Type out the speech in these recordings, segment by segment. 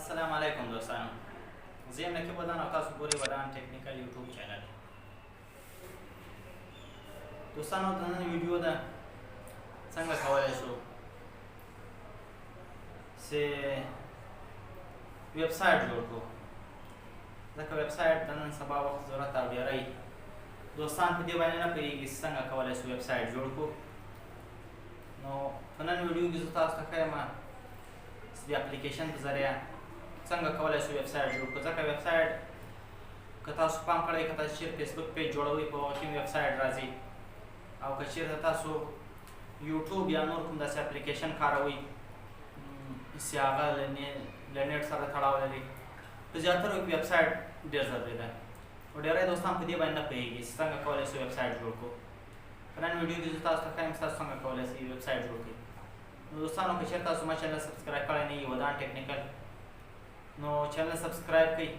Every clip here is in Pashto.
السلام علیکم دوستانو، زه یم نقیب ودان او تاسو ګورئ ودان ټیکنیکل یوټیوب چینل. دوستانو د نن ویډیو ده څنګه کولی شو چې ویبسایټ جوړ کړو. ځکه ویبسایټ د نن سبا وخت ضرورت او ډېری دوستان په دې باندې نه پوهېږي چې څنګه کولی شو ویبسایټ جوړ کړو. نو په نن ویډیو کې زه تاسو ته ښیم د اپلیکیشن په ذریعه څنګه کولی شو ویبسایټ جوړ کړو. ځکه ویبسایټ که تاسو پام کړئ که تاسو چېرته فیسبوک پیج جوړوئ په هغه کې ویبسایټ راځي، او که چېرته تاسو یوټیوب یا نور کوم داسې اپلیکیشن کاروئ چې هغه له نیټ سره تړاو لري، په زیاترو کې ویبسایټ ډېر ضروري ده. او ډېری دوستان په دې باندې نه پوهېږي چې څنګه کولی شو ویبسایټ جوړ کړو. په نن ویډیو کې زه تاسو ته ښیم چې تاسو څنګه کولی شئ ویبسایټ جوړ کړئ. نو دوستانو که چېرته تاسو ما چینل سبسکرایب کړی نه وي ودان ټیکنیکل، نو چینل سبسکرایب کړئ،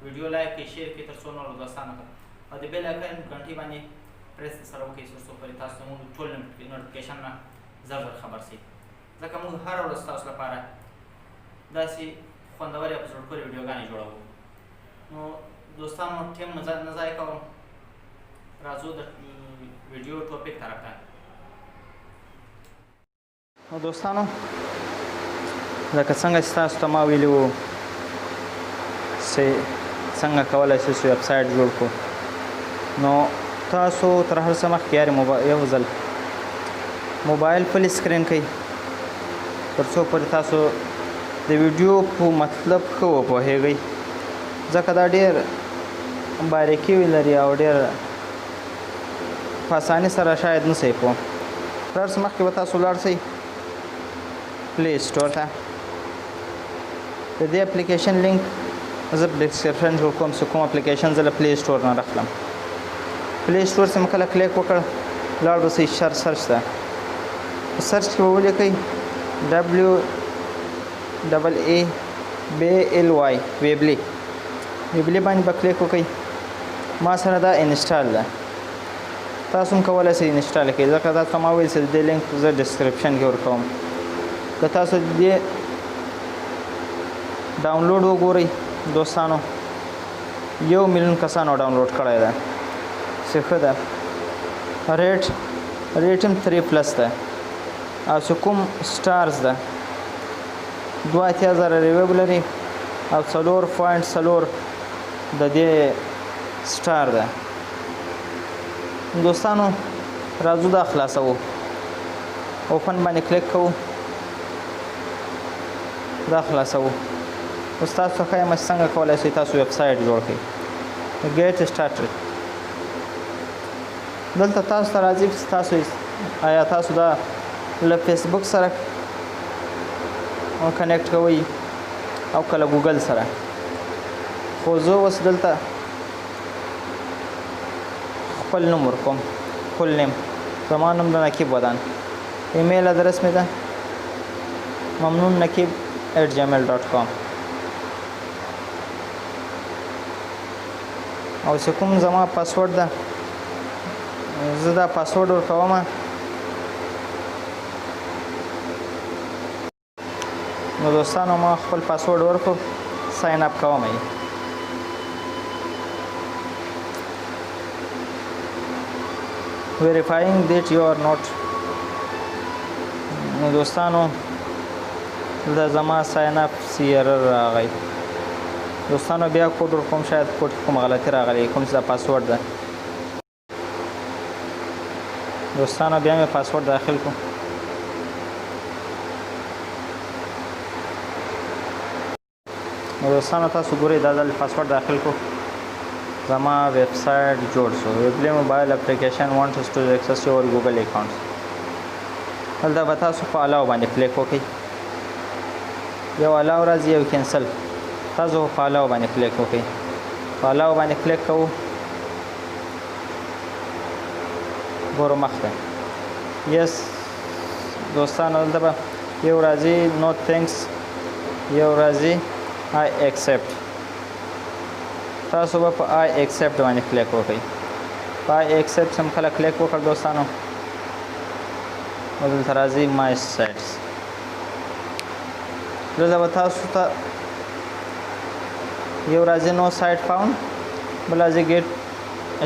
ویډیو لایک کړئ، شیر کړئ تر څو نورو دوستانو ته، او د بیل آیکن ګنټۍ باندې پریس سره وکړئ تر څو پورې تاسو ته مونږ ټول نوټیفیکیشن نه زر زر خبر شئ. ځکه موږ هره ورځ تاسو لپاره داسې خوندورې او په زړه پورې ویډیوګانې جوړوو. نو دوستانو ټیم نه ضایع کوم، راځو د ویډیو ټاپک طرف ته. نو دوستانو لکه څنګه چې تاسو ته ما ویلي وو چې څنګه کولی شو چې ویبسایټ جوړ کړو، نو تاسو تر هر څه مخکې یو ځل موبایل فل سکرین کړئ تر څو پورې تاسو د ویډیو په مطلب ښه وپوهېږئ. ځکه دا ډېر باریکي لري او ډېر په اسانۍ سره شاید نه شئ پوه. تر هر څه مخکې به تاسو ولاړ شئ پلی سټور ته. د دې اپلیکیشن لینک زه په ډسکرپشن کې کوم چې کوم اپلیکیشن زه له پلی سټور نه راخلم. پلی سټور چې مې کله کلیک وکړ لاړ به سئ سرچ ته. په سرچ کې به ولیکئ WAABLY ویبلی باندې به کلیک وکړئ. ما سره دا انسټال ده، تاسو هم کولی شئ انسټال کړئ. ځکه تاسو ما ویل چې د دې لینک زه ډسکرپشن کې ورکوم. که تاسو د دې ډاونلوډ وګورئ دوستانو، 1 میلیون کسانو ډاونلوډ کړی ده چې ښه ده. ریټ هم 3+ ده، او چې کوم سټارز ده 2,000 ریویو لري او 4.4 د دې سټار ده. دوستانو راځو دا خلاصوو، اوپن باندې کلیک کوو، دا خلاصوو. اوس تاسو ته ښیم چې څنګه کولی شئ تاسو ویبسایټ جوړ کړئ. ګیټ سټارټډ دلته تاسو ته راځي چې تاسو آیا تاسو دا له فیسبوک سره کنیکټ کوئ او که له ګوګل سره. خو زه اوس دلته خپل نوم ورکوم، فل نیم. زما نوم د نقیب ودان، ایمیل ادرس مې ده mamnoonnaqib@gmail.com. او چې کوم زما پاسورډ ده زه دا پاسورډ ورکوم. نو دوستانو ما خپل پاسورډ ورکړو، ساین اپ کوم یې. verifying that you are not. نو دوستانو دا زما ساین اپ ایرر راغی. دوستانو بیا کوډ ورکوم، شاید کوډ کې کوم غلطي راغلی، کوم چې دا پاسورډ ده. دوستانو بیا مې پاسورډ داخل کړو. نو دوستانو تاسو ګورئ دا ځل پاسورډ داخل کړو، زما ویبسایټ جوړ شو. ویبلی موبایل اپلیکیشن وانټس ټو ایکسس یور ګوګل اکاؤنټ. دلته به تاسو په الاو باندې کلیک وکړئ. یو الاو راځي یو کینسل، تاسو په الاو باندې کلیک وکړئ. په الاو باندې کلیک کوو، ګورو مخ ته یس. دوستانو دلته به یو راځي نو تھینکس، یو راځي I accept. تاسو به په I accept باندې کلیک وکړئ. په I accept هم کله کلیک وکړ دوستانو، دلته راځي my sites. دلته به تاسو ته یو راځي نو سایټ فاوند بل راځي ګیټ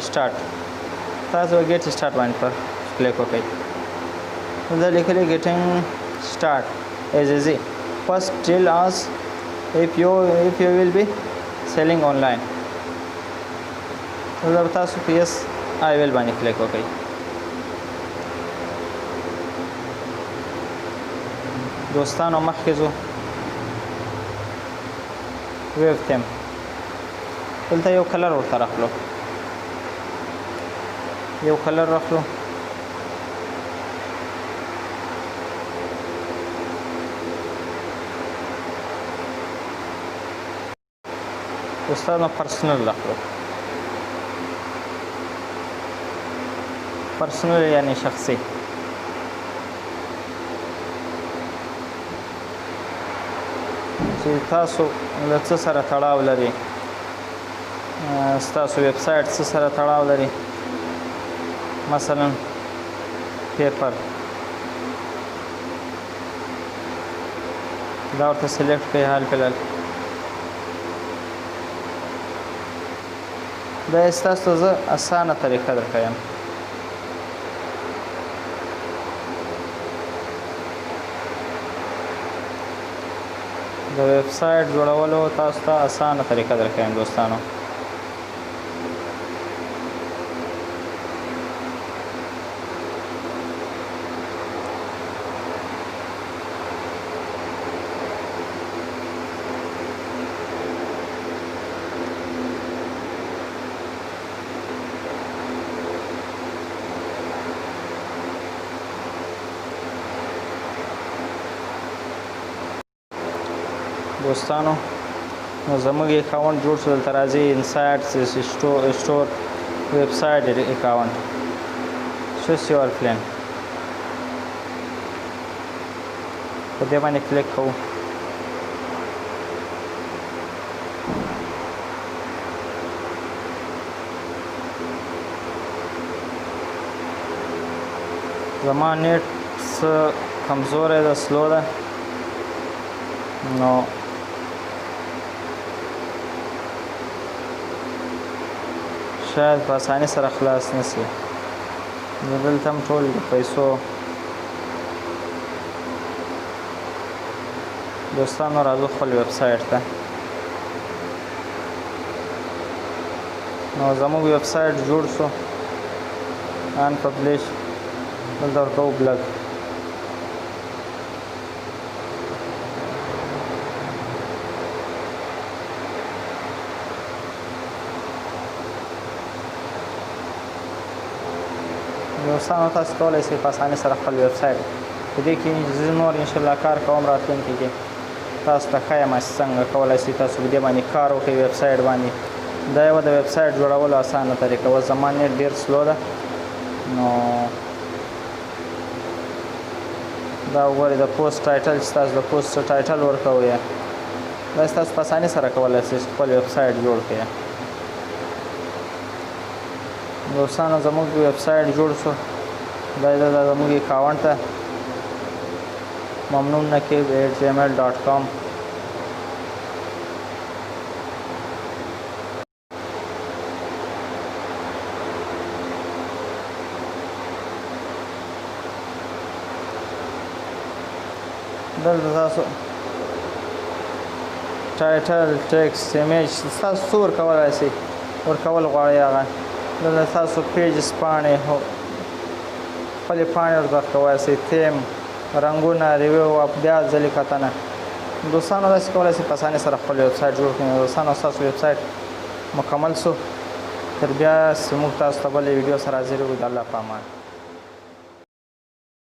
سټارټ تاسو ګیټ سټارټ باندې پر کلیک وکړئ دا لیکلی ګیټینګ سټارټ as easy first tell us if you will be selling online دا تاسو په yes I will باندې کلیک وکړئ دوستانو مخکې ځو ویب تیم دلته یو کلر ورته راخلو یو کلر راخلو دوستانو پرسنل راخلو پرسنل یعنی شخصي چې تاسو له څه سره تړاو لري ستاسو ویب سایټ څه سره تړاو لري مثلا پیپر دا ورته سلیکټ کړئ حال فلحال دا ستاسو زه اسانه طریقه درښیم د ویب سایټ جوړولو تاسو ته اسانه طریقه درښیم دوستانو دوستانو نو زموږ اکاونټ جوړ شو دلته راځي انسایټ سټور ویب سایټ اکاونټ چوز یور پلان په دې باندې کلیک کوو زما نیټ څه کمزوری ده سلو ده نو شاید په اسانۍ سره خلاص نشي زه دلته هم ټول د پیسو دوستانو راځو خپل ویب سایټ ته نو زموږ ویب سایټ جوړ شو ان پبلش دلته ورکوو بلګ دوستانو تاسو کولی شئ په اسانۍ سره خپل ویب سایټ په دې کې زه نور انشاءالله کار کوم راتلونکي کې تاسو ته ښیم چې څنګه کولی شئ تاسو په دې باندې کار وکړئ ویب سایټ باندې دا یوه د ویب سایټ جوړولو اسانه طریقه وه زما نیټ ډېر سلو ده نو دا وګورئ د پوسټ ټایټل چې تاسو د پوسټ ټایټل ورکوئ دا تاسو په اسانۍ سره کولی شئ خپل ویب سایټ جوړ کړئ دوستانو زموږ ویب سایټ جوړ شو دا زموږ اکاونټ ته ممنون nakib@gmail.com دلته تاسو ټایټل ټیکسټ ایمیج تاسو څه ورکولی شئ ورکول غواړئ هغه دلته تاسو پیجز پاڼې خپلې پاڼې ورته کولی شئ تیم رنګونه ریویو بیا ځلې کتنه دوستانو داسې کولی شئ په اسانۍ سره خپل ویب سایټ جوړ کړئ دوستانو ستاسو ویب سایټ مکمل شو تر بیا موږ تاسو ته بلې ویډیو سره حاضر یو د الله په امان